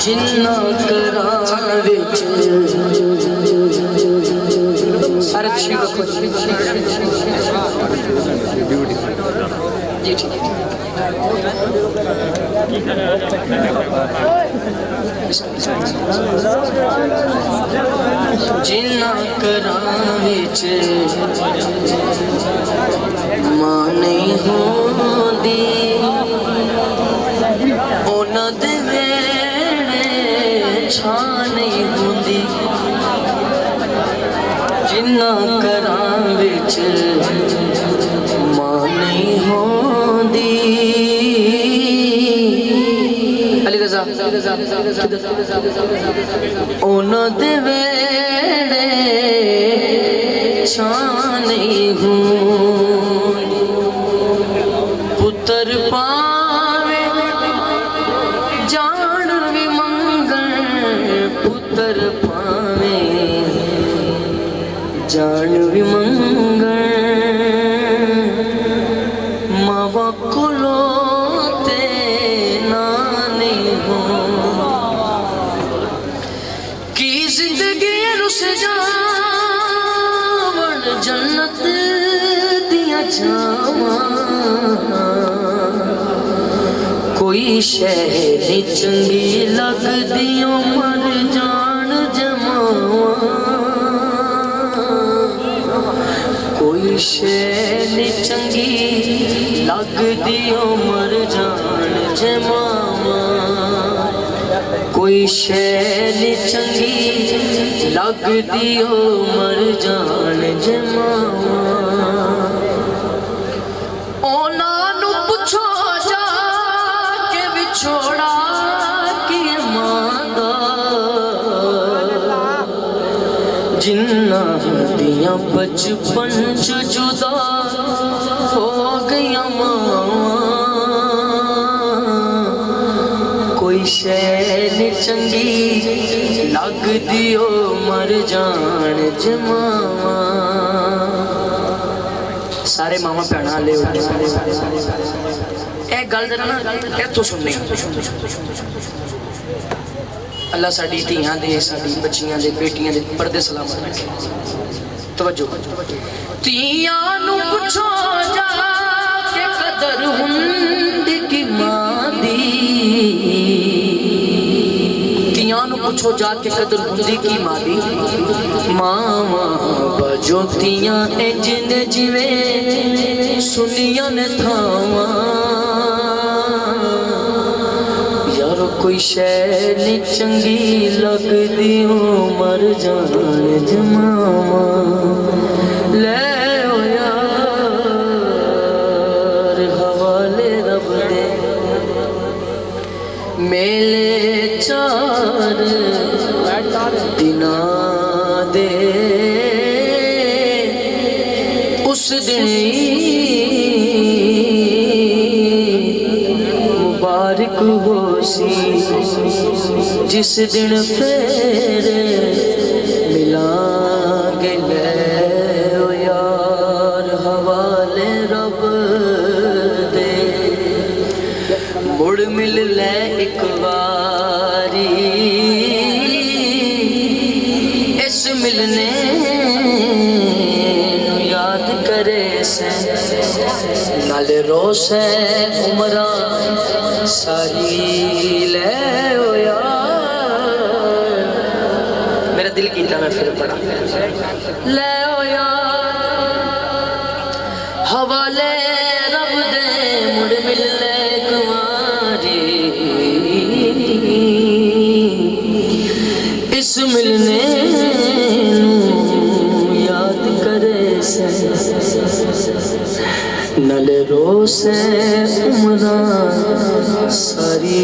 जिन्ना करां विच सारे अच्छी जी ठीक है। जिन्ना करां विच मां नहीं होंदी उन्हां दे वेड़े छां नहीं होंदी। जिन्ना करां विच मां नहीं होंदी। उन्हां दे वेड़े छां नहीं होंदी। पुत्र पावे जान भी मंगण पुत्र पावे जान भी मंगण मावा कोलो ते ना नहीं हो की जिंदगी रुस जावन जन्नत दिया छावां कोई शहर चंगी लगदी मर जान जमावा कोई शहर चंगी लगदी मर जान जमावा कोई शहर चंगी लगदी मर जान जमावा। जिन्ना दिया बचपन च जुदा हो गया मां कोई शैल चंगी लगदी मर जान जमावा। सारे मामा भैणा ले गल जरा ना इत्थों सुननी। अल्लाह साडी धीआं दे साडी बच्चियां दे बेटियां दे पर्दे सलामत रखे। तवज्जो धीआं नूं पुछो जा के कदर हुंदी कि मां दी। धीआं नूं पुछो जा के कदर हुंदी कि मां दी। मावां बजोतियां इंज ने जिवें सुनियां ने थावां कोई शैल चंगी लगदी मर जान जमावा। ले ओ यार हवाले रब दे मेले चार दिना दे उस दिन मुबारक हो जिस दिन फिर मिलांगे ले ओ यार हवाले रब दे मुड़ मिल ले एक बारी इस मिलने याद करे से नाले रोसे उमरा सारी ले ओ यार। मेरा दिल कीता मैं फिर पढ़ा ले ओ यार हवाले रब दे मुड़ मिल ले कुमारी इस मिलने याद करे से नले रोसे उमरा सारी।